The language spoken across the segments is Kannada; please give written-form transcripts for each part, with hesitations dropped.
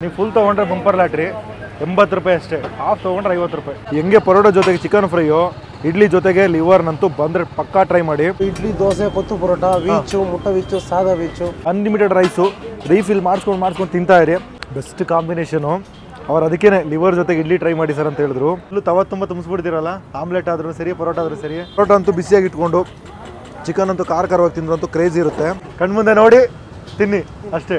ನೀವು ಫುಲ್ ತೊಗೊಂಡ್ರೆ ಬಂಪರ್ ಲಾಟ್ರಿ 80 ರೂಪಾಯಿ ಅಷ್ಟೇ, ಹಾಫ್ ತೊಗೊಂಡ್ರೆ 50 ರೂಪಾಯಿ. ಹೆಂಗೆ ಪರೋಟ ಜೊತೆಗೆ ಚಿಕನ್ ಫ್ರೈಯು, ಇಡ್ಲಿ ಜೊತೆಗೆ ಲಿವರ್ನಂತೂ ಬಂದರೆ ಪಕ್ಕಾ ಟ್ರೈ ಮಾಡಿ. ಇಡ್ಲಿ, ದೋಸೆ, ಕೊತ್ತು ಪರೋಟ, ವೀಚು, ಮುಟ್ಟ ವೀಚು, ಸಾದಾ ವೀಚು, ಅನ್ಲಿಮಿಟೆಡ್ ರೈಸು, ರೀಫಿಲ್ ಮಾಡಿಸ್ಕೊಂಡು ತಿಂತಾ ಇರಿ. Best combination. ಅವ್ರು ಅದಕ್ಕೇ ಲಿವರ್ ಜೊತೆಗೆ ಇಡ್ಲಿ ಟ್ರೈ ಮಾಡಿ ಸರ್ ಅಂತ ಹೇಳಿದ್ರು. ಇಲ್ಲೂ ತವ ತುಂಬ ತುಂಬಿಸ್ಬಿಡ್ತೀರಲ್ಲ, ಆಮ್ಲೆಟ್ ಆದ್ರೂ ಸರಿ, ಪರೋಟ ಆದ್ರೂ ಸರಿ. ಪರೋಟ ಅಂತೂ ಬಿಸಿಯಾಗಿ ಇಟ್ಕೊಂಡು, ಚಿಕನ್ ಅಂತೂ ಖಾರವಾಗಿ ತಿಂದ್ರಂತೂ ಕ್ರೇಜಿ ಇರುತ್ತೆ. ಕಣ್ಮುಂದೆ ನೋಡಿ ತಿನ್ನಿ ಅಷ್ಟೇ.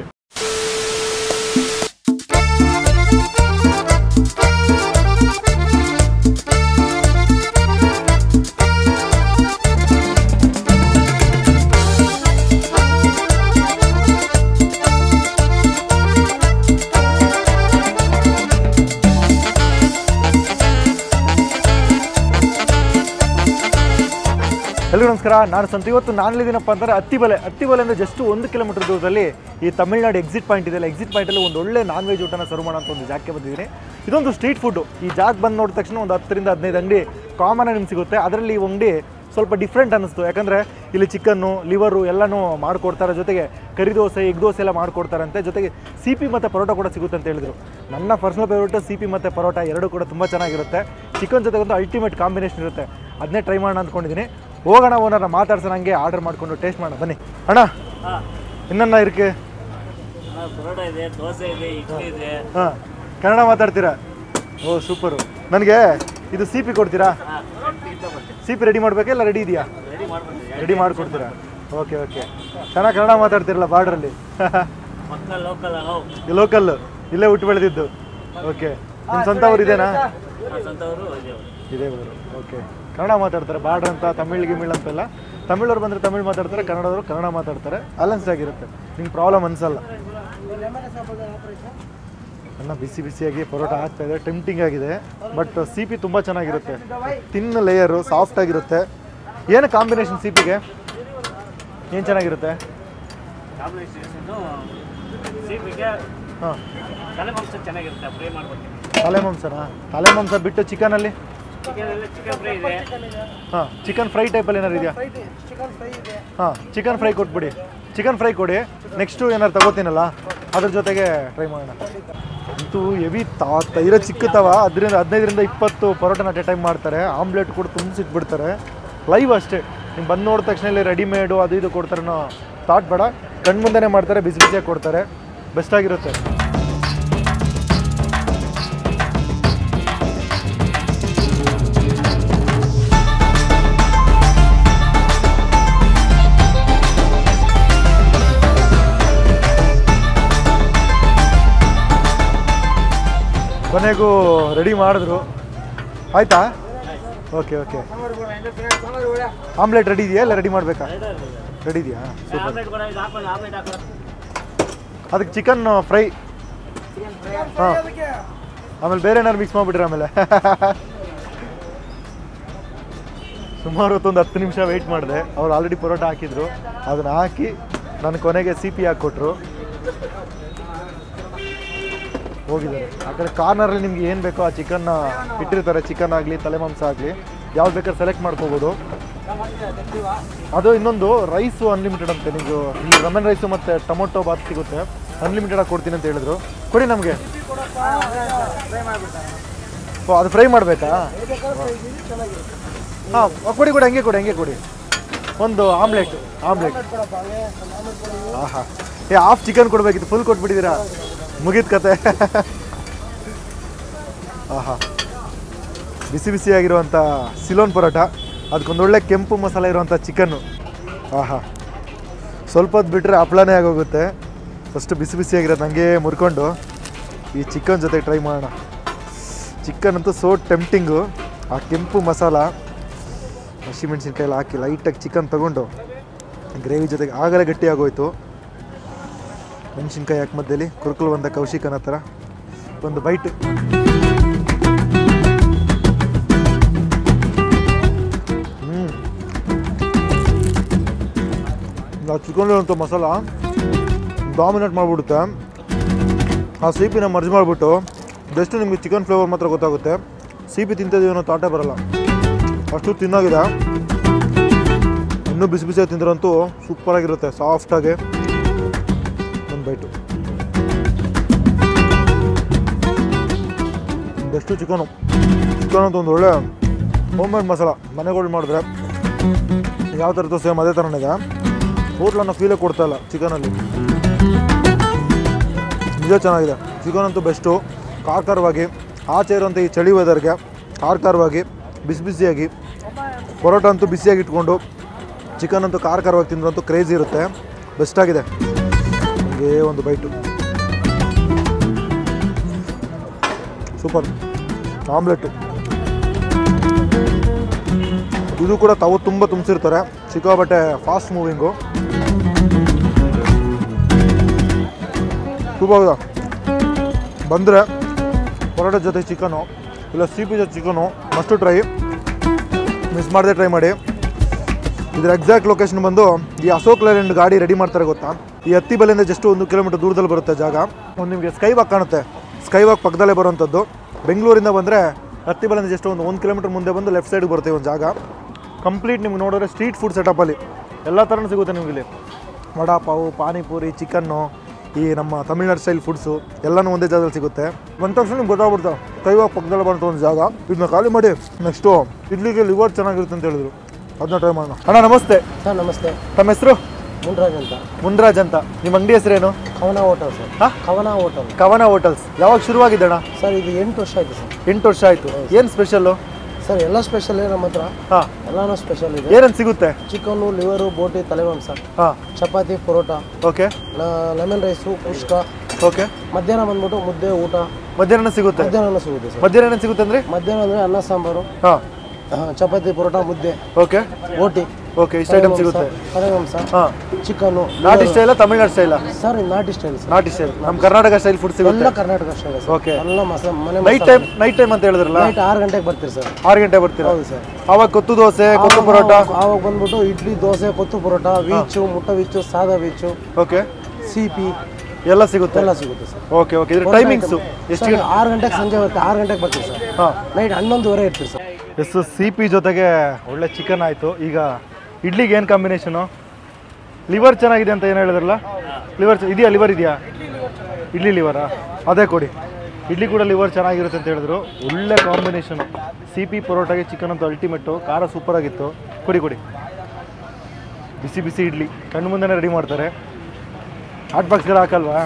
ಎಲ್ಲರಿಗೂ ನಮಸ್ಕಾರ, ನಾನು ಸಂತ. ಇವತ್ತು ನಾನಿದ್ದೀನಪ್ಪ ಅಂತಂದರೆ ಅತ್ತಿಬಲೆ ಅಂದರೆ ಜಸ್ಟ್ 1 ಕಿಲೋಮೀಟರ್ ದೂರದಲ್ಲಿ ಈ ತಮಿಳ್ನಾಡು ಎಕ್ಸಿಟ್ ಪಾಯಿಂಟ್ ಇದೆಯಲ್ಲ, ಎಕ್ಸಿಟ್ ಪಾಯಿಂಟಲ್ಲಿ ಒಂದು ಒಳ್ಳೆ ನಾನ್ ವೆಜ್ ಊಟನ ಸರ್ವ್ ಮಾಡೋ ಅಂತ ಒಂದು ಜಾಗಕ್ಕೆ ಬಂದಿದ್ದೀನಿ. ಇದೊಂದು ಸ್ಟ್ರೀಟ್ ಫುಡ್ಡು. ಈ ಜಾಗ ಬಂದು ನೋಡಿದ ತಕ್ಷಣ ಒಂದು 10 ರಿಂದ 15 ಅಂಗಡಿ ಕಾಮನ್ ನಿಮ್ಗೆ ಸಿಗುತ್ತೆ. ಅದರಲ್ಲಿ ಈ ಅಂಗಡಿ ಸ್ವಲ್ಪ ಡಿಫ್ರೆಂಟ್ ಅನ್ನಿಸ್ತು. ಯಾಕಂದರೆ ಇಲ್ಲಿ ಚಿಕನ್ನು, ಲಿವರು ಎಲ್ಲನೂ ಮಾಡಿಕೊಡ್ತಾರೆ, ಜೊತೆಗೆ ಕರಿ ದೋಸೆ, ಎಗ್ ದೋಸೆ ಎಲ್ಲ ಮಾಡಿಕೊಡ್ತಾರಂತೆ. ಜೊತೆಗೆ ಸಿಪಿ ಮತ್ತು ಪರೋಟ ಕೂಡ ಸಿಗುತ್ತೆ ಅಂತ ಹೇಳಿದ್ರು. ನನ್ನ ಪರ್ಸನಲ್ ಫೇವ್ರೇಟು ಸಿಪಿ ಮತ್ತು ಪರೋಟ ಎರಡೂ ಕೂಡ ತುಂಬ ಚೆನ್ನಾಗಿರುತ್ತೆ. ಚಿಕನ್ ಜೊತೆಗೆ ಒಂದು ಅಲ್ಟಿಮೇಟ್ ಕಾಂಬಿನೇಷನ್ ಇರುತ್ತೆ. ಅದನ್ನೇ ಟ್ರೈ ಮಾಡೋಣ ಅಂದ್ಕೊಂಡಿದ್ದೀನಿ. ಹೋಗೋಣ, ಓನರ್ನ ಮಾತಾಡ್ಸೋಣ, ಹಂಗೆ ಆರ್ಡರ್ ಮಾಡಿಕೊಂಡು ಟೇಸ್ಟ್ ಮಾಡೋಣ ಬನ್ನಿ. ಅಣ್ಣ ಇನ್ನನ್ನ ಇರಕ್ಕೆ ಹಾಂ, ಕನ್ನಡ ಮಾತಾಡ್ತೀರಾ? ಓ ಸೂಪರು. ನನಗೆ ಇದು ಸಿಪಿ ಕೊಡ್ತೀರಾ? ಸಿಪಿ ರೆಡಿ ಮಾಡಬೇಕಾ ಇಲ್ಲ ರೆಡಿ ಇದೆಯಾ? ರೆಡಿ ಮಾಡಿಕೊಡ್ತೀರಾ? Okay okay. ಚೆನ್ನಾಗಿ ಕನ್ನಡ ಮಾತಾಡ್ತೀರಲ್ಲ ಬಾರ್ಡ್ರಲ್ಲಿ. ಲೋಕಲ್, ಇಲ್ಲೇ ಹುಟ್ಟು ಬೆಳೆದಿದ್ದು. ಓಕೆ. ನಿಮ್ಮ ಸ್ವಂತ ಊರು ಇದೇನಾ? ಇದೇ ಊರು. ಓಕೆ. ಕನ್ನಡ ಮಾತಾಡ್ತಾರೆ. ಬಾರ್ಡ್ರ್ ಅಂತ ತಮಿಳ್ ಗಿಮಿಳ್ ಅಂತೆಲ್ಲ. ತಮಿಳವ್ರು ಬಂದರೆ ತಮಿಳ್ ಮಾತಾಡ್ತಾರೆ, ಕನ್ನಡದವರು ಕನ್ನಡ ಮಾತಾಡ್ತಾರೆ. ಬ್ಯಾಲೆನ್ಸ್ ಆಗಿರುತ್ತೆ, ನಿಮ್ಗೆ ಪ್ರಾಬ್ಲಮ್ ಅನಿಸಲ್ಲ. ಅನ್ನ ಬಿಸಿ ಬಿಸಿಯಾಗಿ ಪರೋಟ ಆಗ್ತಾ ಇದೆ, ಟೆಂಪ್ಟಿಂಗ್ ಆಗಿದೆ. ಬಟ್ ಸಿಪಿ ತುಂಬ ಚೆನ್ನಾಗಿರುತ್ತೆ, ತಿನ್ ಲೇಯರು ಸಾಫ್ಟ್ ಆಗಿರುತ್ತೆ. ಏನು ಕಾಂಬಿನೇಷನ್ ಸಿಪಿಗೆ ಏನು ಚೆನ್ನಾಗಿರುತ್ತೆ? ಹಾಂ, ತಲೆ ಮಾಂಸನಾ? ತಲೆ ಮಾಂಸ ಬಿಟ್ಟು ಚಿಕನಲ್ಲಿ ಹಾಂ, ಚಿಕನ್ ಫ್ರೈ ಟೈಪಲ್ಲಿ ಏನಾರು ಇದೆಯಾ? ಹಾಂ, ಚಿಕನ್ ಫ್ರೈ ಕೊಟ್ಬಿಡಿ. ಚಿಕನ್ ಫ್ರೈ ಕೊಡಿ. ನೆಕ್ಸ್ಟು ಏನಾರು ತಗೋತೀನಲ್ಲ ಅದ್ರ ಜೊತೆಗೆ ಟ್ರೈ ಮಾಡೋಣ. ಅಂತೂ ಹೆವಿ ಇರೋ ಚಿಕ್ಕ ತವ, 15 ರಿಂದ 20 ಪರೋಟನ ಅಟ್ ಎ ಟೈಮ್ ಮಾಡ್ತಾರೆ. ಆಮ್ಲೆಟ್ ಕೂಡ ತುಂಬಿಸಿಟ್ಬಿಡ್ತಾರೆ. ಲೈವ್ ಅಷ್ಟೇ. ನೀವು ಬಂದು ನೋಡಿದ ತಕ್ಷಣ ಇಲ್ಲಿ ರೆಡಿಮೇಡು ಅದು ಇದು ಕೊಡ್ತಾರೆ ಅನ್ನೋ ಥಾಟ್ ಬೇಡ. ಕಣ್ಮುಂದೆನೇ ಮಾಡ್ತಾರೆ, ಬಿಸಿ ಬಿಸಿಯಾಗಿ ಕೊಡ್ತಾರೆ. ಬೆಸ್ಟಾಗಿರುತ್ತೆ. ಕೊನೆಗೂ ರೆಡಿ ಮಾಡಿದ್ರು. ಆಯಿತಾ? Okay okay. ಆಮ್ಲೆಟ್ ರೆಡಿ ಇದೆಯಾ ಇಲ್ಲ ರೆಡಿ ಮಾಡಬೇಕಾ? ರೆಡಿ ಇದೆಯಾ? ಸೂಪರ್. ಅದಕ್ಕೆ ಚಿಕನ್ ಫ್ರೈ. ಹಾಂ, ಆಮೇಲೆ ಬೇರೆ ಏನಾದ್ರು ಮಿಕ್ಸ್ ಮಾಡಿಬಿಟ್ರೆ ಆಮೇಲೆ ಸುಮಾರು ಹೊತ್ತೊಂದು 10 ನಿಮಿಷ ವೆಯ್ಟ್ ಮಾಡಿದೆ. ಅವ್ರು ಆಲ್ರೆಡಿ ಪರೋಟ ಹಾಕಿದ್ರು, ಅದನ್ನು ಹಾಕಿ ನನ್ನ ಕೊನೆಗೆ ಸಿಪಿ ಹಾಕ್ಕೊಟ್ರು. ಹೋಗಿದ್ದಾರೆ ಆ ಕಡೆ ಕಾರ್ನರಲ್ಲಿ. ನಿಮ್ಗೆ ಏನು ಬೇಕೋ ಆ ಚಿಕನ್ನ ಇಟ್ಟಿರ್ತಾರೆ. ಚಿಕನ್ ಆಗಲಿ, ತಲೆ ಮಾಂಸ ಆಗಲಿ, ಯಾವ್ದು ಬೇಕಾದ್ರೆ ಸೆಲೆಕ್ಟ್ ಮಾಡ್ಕೋಬೋದು. ಅದು ಇನ್ನೊಂದು ರೈಸು ಅನ್ಲಿಮಿಟೆಡ್ ಅಂತೆ. ನೀವು ಇಲ್ಲಿ ಲೆಮನ್ ರೈಸು ಮತ್ತು ಟೊಮೊಟೊ ಬಾತ್ ಸಿಗುತ್ತೆ, ಅನ್ಲಿಮಿಟೆಡಾಗಿ ಕೊಡ್ತೀನಿ ಅಂತ ಹೇಳಿದ್ರು. ಕೊಡಿ ನಮಗೆ. ಓ, ಅದು ಫ್ರೈ ಮಾಡಬೇಕಾ? ಹಾಂ, ಕೊಡಿ ಕೊಡಿ, ಹಂಗೆ ಕೊಡಿ. ಒಂದು ಆಮ್ಲೆಟ್. ಆಹಾ, ಹಾಫ್ ಚಿಕನ್ ಕೊಡಬೇಕಿತ್ತು, ಫುಲ್ ಕೊಟ್ಬಿಟ್ಟಿದ್ದೀರಾ. ಮುಗಿದ ಕತೆ. ಆಹಾ, ಬಿಸಿ ಬಿಸಿಯಾಗಿರುವಂಥ ಸಿಲೋನ್ ಪರೋಟ, ಅದಕ್ಕೊಂದೊಳ್ಳೆ ಕೆಂಪು ಮಸಾಲೆ ಇರುವಂಥ ಚಿಕನ್ನು. ಆಹಾ, ಸ್ವಲ್ಪ ಹೊತ್ತು ಬಿಟ್ಟರೆ ಹಪ್ಪಳನೇ ಆಗೋಗುತ್ತೆ. ಫಸ್ಟು ಬಿಸಿ ಬಿಸಿಯಾಗಿರೋದು ಹಂಗೆ ಮುರ್ಕೊಂಡು ಈ ಚಿಕನ್ ಜೊತೆಗೆ ಟ್ರೈ ಮಾಡೋಣ. ಚಿಕನ್ ಅಂತೂ ಸೋ ಟೆಂಪ್ಟಿಂಗು. ಆ ಕೆಂಪು ಮಸಾಲ, ಹಸಿಮೆಣ್ಸಿನ್ಕಾಯಿ ಹಾಕಿ ಲೈಟಾಗಿ ಚಿಕನ್ ತೊಗೊಂಡು ಗ್ರೇವಿ ಜೊತೆಗೆ ಆಗಲೇ ಗಟ್ಟಿ ಆಗೋಯ್ತು. ಮೆಣಸಿನ್ಕಾಯಿ ಹಾಕಿ ಮಧ್ಯದಲ್ಲಿ ಕುರುಕಲು ಬಂದ ಕೌಶಿಕನ ಥರ ಒಂದು ಬೈಟು. ಆ ಚಿಕನ್ಲಿರುವಂಥ ಮಸಾಲ ಡಾಮಿನೇಟ್ ಮಾಡಿಬಿಡುತ್ತೆ. ಆ ಸಿಪಿನ ಮರ್ಜ್ ಮಾಡಿಬಿಟ್ಟು ಜಸ್ಟ್ ನಿಮಗೆ ಚಿಕನ್ ಫ್ಲೇವರ್ ಮಾತ್ರ ಗೊತ್ತಾಗುತ್ತೆ. ಸಿಪಿ ತಿಂತಿದ್ದೀವಿ ಅನ್ನೋ ಥಾಟೇ ಬರೋಲ್ಲ, ಅಷ್ಟು ತಿನ್ನಾಗಿದೆ. ಇನ್ನೂ ಬಿಸಿ ಬಿಸಿಯಾಗಿ ತಿಂದ್ರಂತೂ ಸೂಪರಾಗಿರುತ್ತೆ, ಸಾಫ್ಟಾಗಿ. ಒಂದು ಬೈಟು. ಬೆಸ್ಟು ಚಿಕನ್ ಅಂತ ಒಂದು ಒಳ್ಳೆ ಹೋಮ್ ಮೇಡ್ ಮಸಾಲ ಮನೆಗಳು ಮಾಡಿದ್ರೆ ಯಾವ ಥರದ್ದು ಸೇಮ್ ಅದೇ ಥರನೇ ಇದೆ. ಹೋಟ್ಲ್ ಅನ್ನೋ ಫೀಲೇ ಕೊಡ್ತಾ ಇಲ್ಲ ಚಿಕನಲ್ಲಿ. ನಿಜ ಚೆನ್ನಾಗಿದೆ ಚಿಕನ್ ಅಂತೂ ಬೆಸ್ಟು. ಖಾರವಾಗಿ ಆಚೆ ಇರೋಂಥ ಈ ಚಳಿ ವೆದರ್ಗೆ ಖಾರವಾಗಿ ಬಿಸಿಯಾಗಿ ಪರೋಟ ಅಂತೂ ಬಿಸಿಯಾಗಿ ಇಟ್ಕೊಂಡು ಚಿಕನ್ ಅಂತೂ ಖಾರವಾಗಿ ತಿಂದ್ರಂತೂ ಕ್ರೇಜಿ ಇರುತ್ತೆ. ಬೆಸ್ಟಾಗಿದೆ. ಹೀಗೆ ಒಂದು ಬೈಟು ಸೂಪರ್. ಆಮ್ಲೆಟ್ಟು ಇದು ಕೂಡ ತಾವು ತುಂಬ ತುಂಬಿಸಿರ್ತಾರೆ. ಸಿಕ್ಕಾಬಟ್ಟೆ ಫಾಸ್ಟ್ ಮೂವಿಂಗು. ತುಂಬ ಬಂದರೆ ಪರೋಟ ಜೊತೆ ಚಿಕನು ಇಲ್ಲ CP ಜೊತೆ ಚಿಕನು ಮಸ್ಟು ಟ್ರೈ. ಮಿಸ್ ಮಾಡದೆ ಟ್ರೈ ಮಾಡಿ. ಇದರ ಎಕ್ಸಾಕ್ಟ್ ಲೊಕೇಶನ್ ಬಂದು ಈ ಅಶೋಕ್ ಲೇಲ್ಯಾಂಡ್ ಗಾಡಿ ರೆಡಿ ಮಾಡ್ತಾರೆ ಗೊತ್ತಾ, ಈ ಅತ್ತಿಬೆಲೆಯಿಂದ ಜಸ್ಟ್ 1 ಕಿಲೋಮೀಟರ್ ದೂರದಲ್ಲಿ ಬರುತ್ತೆ ಜಾಗ. ಒಂದು ನಿಮಗೆ ಸ್ಕೈ ವಾಕ್ ಕಾಣುತ್ತೆ. ಸ್ಕೈ ವಾಕ್ ಪಕ್ಕದಲ್ಲೇ ಬರುವಂಥದ್ದು. ಬೆಂಗಳೂರಿಂದ ಬಂದರೆ ಅತ್ತಿಬೆಲೆಯಿಂದ ಜಸ್ಟ್ 1 ಕಿಲೋಮೀಟರ್ ಮುಂದೆ ಬಂದು ಲೆಫ್ಟ್ ಸೈಡ್ಗೆ ಬರುತ್ತೆ ಒಂದು ಜಾಗ. ಕಂಪ್ಲೀಟ್ ನಿಮ್ಗೆ ನೋಡಿದ್ರೆ ಸ್ಟ್ರೀಟ್ ಫುಡ್ ಸೆಟಪ್ಪಲ್ಲಿ ಎಲ್ಲ ಥರನೂ ಸಿಗುತ್ತೆ ನಿಮಗೆ ಇಲ್ಲಿ. ವಡಾ ಪಾವು, ಪಾನಿಪುರಿ, ಚಿಕನ್ನು, ಈ ನಮ್ಮ ತಮಿಳ್ನಾಡು ಸ್ಟೈಲ್ ಫುಡ್ಸು ಎಲ್ಲನೂ ಒಂದೇ ಜಾಗದಲ್ಲಿ ಸಿಗುತ್ತೆ. ಬಂದ ತಕ್ಷಣ ನಿಮ್ಗೆ ಗೊತ್ತಾಗ್ಬಿಡ್ತಾವೆ ಕೈವಾಗ ಪಕ್ಕದಲ್ಲಿ ಬರುವಂಥ ಒಂದು ಜಾಗ. ಇದನ್ನ ಖಾಲಿ ಮಾಡಿ ನೆಕ್ಸ್ಟು ಇಡ್ಲಿಗೆ ಲಿವರ್ ಚೆನ್ನಾಗಿರುತ್ತೆ ಅಂತ ಹೇಳಿದ್ರು, ಅದನ್ನ ಟ್ರೈ ಮಾಡೋಣ. ಅಣ್ಣ ನಮಸ್ತೆ. ಸರ್ ನಮಸ್ತೆ. ತಮ್ಮ ಹೆಸರು? ಮುನ್ರಾಜ್ ಅಂತ. ನಿಮ್ಮ ಅಂಗಡಿ ಹೆಸರೇನು? ಕವನ ಹೋಟೆಲ್ ಸರ್. ಹಾಂ, ಕವನ ಹೋಟೆಲ್ಸ್. ಯಾವಾಗ ಶುರುವಾಗಿದೆ ಅಣ್ಣ? ಸರ್ ಇದು 8 ವರ್ಷ ಆಯಿತು ಸರ್. 8 ವರ್ಷ ಆಯಿತು. ಏನು ಸ್ಪೆಷಲ್ಲು ಸರ್? ಎಲ್ಲ ಸ್ಪೆಷಲ್ ನಮ್ಮ ಹತ್ರ. ಹಾಂ, ಎಲ್ಲಾನು ಸ್ಪೆಷಲ್ ಇದೆ. ಏನೇನು ಸಿಗುತ್ತೆ? ಚಿಕನ್ನು, ಲಿವರು, ಬೋಟಿ, ತಲೆಮಾಂಸ, ಹಾಂ, chapati, paratha, okay, lemon rice, ಕುಷ್ಕ, ಓಕೆ. ಮಧ್ಯಾಹ್ನ ಬಂದ್ಬಿಟ್ಟು ಮುದ್ದೆ ಊಟ. ಮಧ್ಯಾಹ್ನ ಸಿಗುತ್ತೆ? ಮಧ್ಯಾಹ್ನ ಸಿಗುತ್ತೆ ಸರ್. ಮಧ್ಯಾಹ್ನ ಸಿಗುತ್ತೆ ಅಂದರೆ? ಮಧ್ಯಾಹ್ನ ಅಂದರೆ ಅನ್ನ ಸಾಂಬಾರು, ಹಾಂ, ಚಪಾತಿ, ಪರೋಟ, ಮುದ್ದೆ, ಓಕೆ, ಬೋಟಿ, ಓಕೆ. ಇಷ್ಟು ಐಟಮ್ ಸಿಗುತ್ತೆ. ತಲೆಮಾಂಸ, ಹಾಂ. ಚಿಕನ್ನು. ನಾಟಿ ಸ್ಟೈಲ ತಮಿಳ್ನಾಡು ಸ್ಟೈಲ? ಸರ್ ನಾಟಿ ಸ್ಟೈಲ್ ಸರ್. ನಾಟಿ ಸ್ಟೈಲ್. ನಮ್ಮ ಕರ್ನಾಟಕ ಸ್ಟೈಲ್ ಫುಡ್ ಸಿಗುತ್ತೆ. ಎಲ್ಲ ಕರ್ನಾಟಕ ಸ್ಟೈಲ್ ಸರ್. ಓಕೆ. ಎಲ್ಲ ಮನೆ ನೈಟ್ ಟೈಮ್ ಅಂತ ಹೇಳಿದ್ರಲ್ಲ? ನೈಟ್ 6 ಗಂಟೆಗೆ ಬರ್ತೀರಿ ಸರ್. 6 ಗಂಟೆ ಬರ್ತೀರಾ? ಹೌದು ಸರ್. ಆವಾಗ ಕೊತ್ತು ದೋಸೆ, ಕೊತ್ತು ಪರೋಟ? ಆವಾಗ ಬಂದ್ಬಿಟ್ಟು ಇಡ್ಲಿ, ದೋಸೆ, ಕೊತ್ತು ಪರೋಟ, ವೀಚು, ಮುಟ್ಟ ವೀಚು, ಸಾದಾ ವೀಚು, ಓಕೆ, CP ಎಲ್ಲ ಸಿಗುತ್ತೆ. ಎಲ್ಲ ಸಿಗುತ್ತೆ ಸರ್. Okay, okay. ಇದ್ರ ಟೈಮಿಂಗ್ಸು ಎಷ್ಟು? 6 ಗಂಟೆಗೆ ಸಂಜೆ ಬರುತ್ತೆ. 6 ಗಂಟೆಗೆ ಬರ್ತೀವಿ ಸರ್. ಹಾಂ, ನೈಟ್ 11:30 ಇರ್ತೀವಿ ಸರ್. ಎಷ್ಟು CP ಜೊತೆಗೆ ಒಳ್ಳೆ ಚಿಕನ್ ಆಯಿತು. ಈಗ ಇಡ್ಲಿಗೆ ಏನು ಕಾಂಬಿನೇಷನು? ಲಿವರ್ ಚೆನ್ನಾಗಿದೆ ಅಂತ ಏನು ಹೇಳಿದ್ರಲ್ಲ? ಲಿವರ್ ಇದೆಯಾ? ಲಿವರ್ ಇದೆಯಾ? ಇಡ್ಲಿ ಲಿವರಾ? ಅದೇ ಕೊಡಿ. ಇಡ್ಲಿ ಕೂಡ ಲಿವರ್ ಚೆನ್ನಾಗಿರುತ್ತೆ ಅಂತ ಹೇಳಿದ್ರು. ಒಳ್ಳೆ ಕಾಂಬಿನೇಷನು. CP ಪರೋಟಾಗೆ ಚಿಕನ್ ಅಂತೂ ಅಲ್ಟಿಮೇಟು. ಖಾರ ಸೂಪರಾಗಿತ್ತು. ಕೊಡಿ ಕೊಡಿ. ಬಿಸಿ ಬಿಸಿ ಇಡ್ಲಿ ಕಣ್ಣು ಮುಂದೆನೇ ರೆಡಿ ಮಾಡ್ತಾರೆ. ಹಾಟ್ ಬಾಕ್ಸ್ಗೆಲ್ಲ ಹಾಕಲ್ವಾ?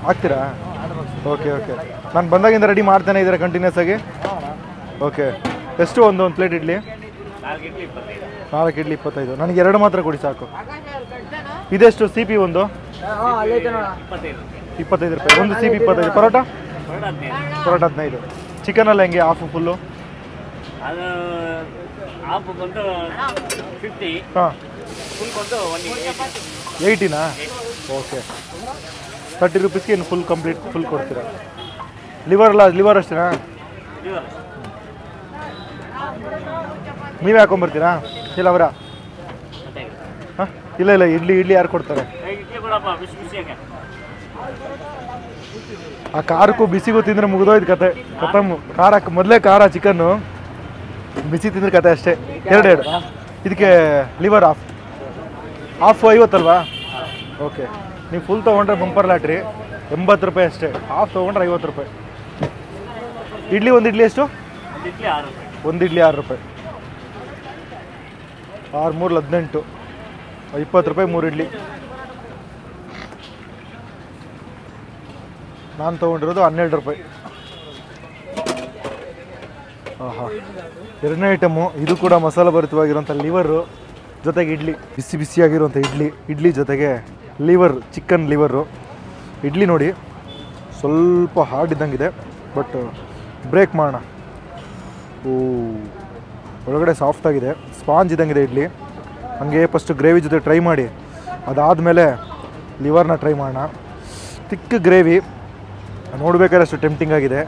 ಹಾಕ್ತೀರಾ? Okay, okay. ನಾನು ಬಂದಾಗಿಂದ ರೆಡಿ ಮಾಡ್ತಾನೆ ಇದ್ದಾರೆ ಕಂಟಿನ್ಯೂಸ್ ಆಗಿ. ಓಕೆ. ಎಷ್ಟು ಒಂದು ಪ್ಲೇಟ್ ಇಡ್ಲಿ? 4 ಇಡ್ಲಿ 25. ನನಗೆ 2 ಮಾತ್ರ ಕೊಡಿ ಸಾಕು. ಇದೆಷ್ಟು CP? ಒಂದು 25 ರೂಪಾಯಿ. ಒಂದು CP 25. ಪರೋಟ? ಪರೋಟ 15. ಚಿಕನ್ ಎಲ್ಲ ಹೆಂಗೆ? Half full? ಹಾಂ, 80ನಾ? ಓಕೆ. 30 ರೂಪೀಸ್ಗೆ ಇನ್ನು ಫುಲ್ ಕಂಪ್ಲೀಟ್ ಫುಲ್ ಕೊಡ್ತೀರಾ? ಲಿವರ್ ಅಷ್ಟೇನಾ? ನೀವೇ ಹಾಕೊಂಬರ್ತೀರಾ ಇಲ್ಲ ಅವರ? ಹಾಂ, ಇಲ್ಲ ಇಡ್ಲಿ ಯಾರು ಕೊಡ್ತಾರೆ? ಆ ಖಾರಕ್ಕೂ ಬಿಸಿಗೂ ತಿಂದರೆ ಮುಗಿದೋಯ್ತು ಕತೆ. ಖಾರ ಮೊದಲೇ ಖಾರ ಚಿಕನ್ನು, ಬಿಸಿ ತಿಂದ್ರೆ ಕತೆ ಅಷ್ಟೇ. 2 ಇದಕ್ಕೆ ಲಿವರ್ ಹಾಫ್ 50 ಅಲ್ವಾ? ಓಕೆ. ನೀವು ಫುಲ್ ತೊಗೊಂಡ್ರೆ ಬಂಪರ್ ಲಾಟ್ರಿ 80 ರೂಪಾಯಿ ಅಷ್ಟೇ. ಹಾಫ್ ತೊಗೊಂಡ್ರೆ 50 ರೂಪಾಯಿ. ಒಂದು ಇಡ್ಲಿ ಎಷ್ಟು? ಒಂದು ಇಡ್ಲಿ 6 ರೂಪಾಯಿ. 6 3 18, 20 ರೂಪಾಯಿ 3 ಇಡ್ಲಿ. ನಾನು ತೊಗೊಂಡಿರೋದು 12 ರೂಪಾಯಿ. ಆಹಾ, 2ನೇ ಐಟಮು. ಇದು ಕೂಡ ಮಸಾಲೆ ಭರಿತವಾಗಿರೋಂಥ ಲಿವರು ಜೊತೆಗೆ ಇಡ್ಲಿ, ಬಿಸಿ ಬಿಸಿಯಾಗಿರುವಂಥ ಇಡ್ಲಿ ಜೊತೆಗೆ ಲಿವರ್, ಚಿಕನ್ ಲಿವರು. ಇಡ್ಲಿ ನೋಡಿ ಸ್ವಲ್ಪ ಹಾರ್ಡ್ ಇದ್ದಂಗಿದೆ, ಬಟ್ ಬ್ರೇಕ್ ಮಾಡೋಣ. ಒಳಗಡೆ ಸಾಫ್ಟಾಗಿದೆ, ಸ್ಪಾಂಜ್ ಇದ್ದಂಗಿದೆ ಇಡ್ಲಿ. ಹಾಗೆ ಫಸ್ಟು ಗ್ರೇವಿ ಜೊತೆ ಟ್ರೈ ಮಾಡಿ, ಅದಾದಮೇಲೆ ಲಿವರ್ನ ಟ್ರೈ ಮಾಡೋಣ. ತಿಕ್ಕ ಗ್ರೇವಿ ನೋಡಬೇಕಾದ್ರೆ ಅಷ್ಟು ಟೆಂಪ್ಟಿಂಗ್ ಆಗಿದೆ.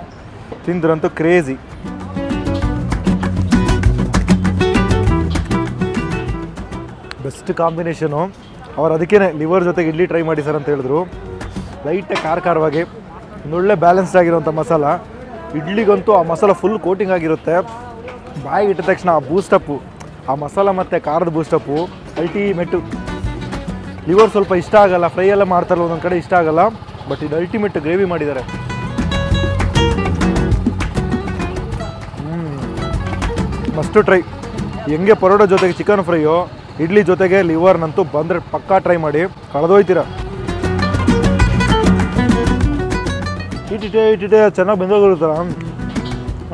ತಿಂದ್ರಂತೂ ಕ್ರೇಜಿ. Best combination. ಅವ್ರು ಅದಕ್ಕೇ ಲಿವರ್ ಜೊತೆಗೆ ಇಡ್ಲಿ ಟ್ರೈ ಮಾಡಿ ಸರ್ ಅಂತ ಹೇಳಿದ್ರು. ಲೈಟಾಗಿ ಖಾರವಾಗಿ ಒಂದೊಳ್ಳೆ ಬ್ಯಾಲೆನ್ಸ್ಡ್ ಆಗಿರೋಂಥ ಮಸಾಲ. ಇಡ್ಲಿಗಂತೂ ಆ ಮಸಾಲ ಫುಲ್ ಕೋಟಿಂಗ್ ಆಗಿರುತ್ತೆ. ಬಾಯಿಗೆ ಇಟ್ಟ ತಕ್ಷಣ ಆ ಬೂಸ್ಟಪ್ಪು, ಆ ಮಸಾಲ ಮತ್ತು ಖಾರದ ಬೂಸ್ಟಪ್ಪು ಅಲ್ಟಿಮೇಟು. ಲಿವರ್ ಸ್ವಲ್ಪ ಇಷ್ಟ ಆಗಲ್ಲ, ಫ್ರೈ ಎಲ್ಲ ಮಾಡ್ತಾರಲ್ಲ ಒಂದೊಂದು ಕಡೆ ಇಷ್ಟ ಆಗಲ್ಲ, ಬಟ್ ಇದು ಅಲ್ಟಿಮೇಟ್ ಗ್ರೇವಿ ಮಾಡಿದ್ದಾರೆ. Must try. ಹೆಂಗೆ ಪರೋಟ ಜೊತೆಗೆ ಚಿಕನ್ ಫ್ರೈಯೋ, ಇಡ್ಲಿ ಜೊತೆಗೆ ಲಿವರ್ನಂತೂ ಬಂದರೆ ಪಕ್ಕಾ ಟ್ರೈ ಮಾಡಿ, ಕಳೆದೋಯ್ತೀರ. ಇಟ್ಟಿಟ್ಟೆ ಚೆನ್ನಾಗಿ ಬೆಂದೋಗಿರುತ್ತಲ್ಲ,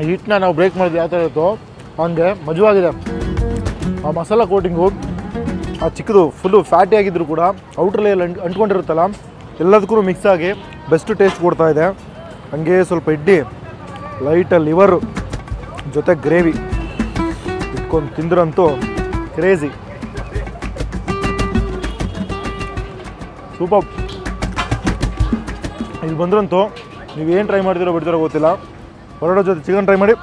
ಹಿಟ್ಟನ್ನ ನಾವು ಬ್ರೇಕ್ ಮಾಡಿದ್ವಿ ಯಾವ ಥರ ಇರುತ್ತೋ ಹಂಗೆ ಮಜವಾಗಿದೆ. ಆ ಮಸಾಲ ಕೋಟಿಂಗು, ಆ ಚಿಕ್ಕದು ಫುಲ್ಲು ಫ್ಯಾಟಿ ಆಗಿದ್ರು ಕೂಡ ಔಟ್ರಲ್ಲಿ ಅಂಟ್ಕೊಂಡಿರುತ್ತಲ್ಲ, ಎಲ್ಲದಕ್ಕೂ ಮಿಕ್ಸ್ ಆಗಿ ಬೆಸ್ಟ್ ಟೇಸ್ಟ್ ಕೊಡ್ತಾ ಇದೆ. ಹಂಗೆ ಸ್ವಲ್ಪ ಇಡ್ಲಿ, ಲೈಟ ಲಿವರು ಜೊತೆ ಗ್ರೇವಿ ಇಟ್ಕೊಂಡು ತಿಂದ್ರಂತೂ ಕ್ರೇಜಿ, ಸೂಪರ್. ಇಲ್ಲಿ ಬಂದ್ರಂತೂ ನೀವೇನು ಟ್ರೈ ಮಾಡ್ತೀರೋ ಬಿಡ್ತೀರೋ ಗೊತ್ತಿಲ್ಲ, ಪರೋಟ ಜೊತೆ ಚಿಕನ್ ಟ್ರೈ ಮಾಡಿ,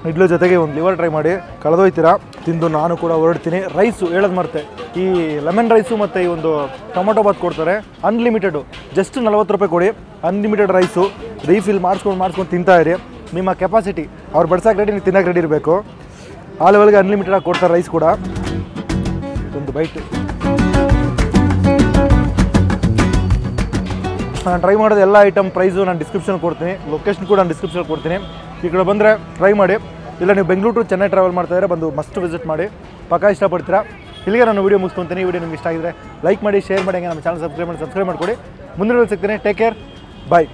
ಇಡ್ಲಿ ಜೊತೆಗೆ ಒಂದು ಲಿವರ್ ಟ್ರೈ ಮಾಡಿ, ಕಳೆದೋಯ್ತೀರಾ. ತಿಂದು ನಾನು ಕೂಡ ಹೊರಡ್ತೀನಿ. ರೈಸು ಹೇಳೋದು ಮರ್ತೆ, ಈ ಲೆಮನ್ ರೈಸು ಮತ್ತು ಈ ಒಂದು ಟೊಮೊಟೊ ಬಾತ್ ಕೊಡ್ತಾರೆ, ಅನ್ಲಿಮಿಟೆಡು, ಜಸ್ಟ್ 40 ರೂಪಾಯಿ ಕೊಡಿ, ಅನ್ಲಿಮಿಟೆಡ್ ರೈಸು, ರೀಫಿಲ್ ಮಾಡಿಸ್ಕೊಂಡು ತಿಂತಾಯಿರಿ. ನಿಮ್ಮ ಕೆಪಾಸಿಟಿ ಅವ್ರು ಬಡ್ಸೋಕೆ ರೆಡಿ, ನೀವು ತಿನ್ನೋಕೆ ರೆಡಿ ಇರಬೇಕು. ಆ ಲೆವೆಲ್ಗೆ ಅನ್ಲಿಮಿಟೆಡಾಗಿ ಕೊಡ್ತಾರೆ ರೈಸ್ ಕೂಡ. ಒಂದು ಬೈಟ್ ನಾನು ಟ್ರೈ ಮಾಡೋದು ಎಲ್ಲ ಐಟಮ್ ಪ್ರೈಸು ನಾನು ಡಿಸ್ಕ್ರಿಪ್ಷನ್ ಕೊಡ್ತೀನಿ, ಲೊಕೇಶನ್ ಕೂಡ ನಾನು ಡಿಸ್ಕ್ರಿಪ್ಷನ್ ಕೊಡ್ತೀನಿ. ಈ ಕಡೆ ಬಂದರೆ ಟ್ರೈ ಮಾಡಿ. ಇಲ್ಲ ನೀವು ಬೆಂಗಳೂರು ಟು ಚೆನ್ನೈ ಟ್ರಾವೆಲ್ ಮಾಡ್ತಾಯಿದ್ರೆ ಬಂದು ಮಸ್ಟ್ ವಿಸಿಟ್ ಮಾಡಿ, ಪಕ್ಕಾ ಇಷ್ಟಪಡ್ತೀರಾ. ಇಲ್ಲಿಗೆ ನಾನು ವೀಡಿಯೋ ಮುಗಿಸ್ಕೊತೀನಿ. ಈ ವಿಡಿಯೋ ನಿಮ್ಗೆ ಇಷ್ಟ ಆಗಿದ್ರೆ ಲೈಕ್ ಮಾಡಿ, ಶೇರ್ ಮಾಡಿ, ಹಂಗೆ ನಮ್ಮ ಚಾನಲ್ ಸಬ್ಸ್ಕ್ರೈಬ್ ಮಾಡ್ಕೊಡಿ. ಮುಂದಿನ ಸಿಗ್ತೀನಿ. ಟೇಕ್ ಕೇರ್, ಬಾಯ್.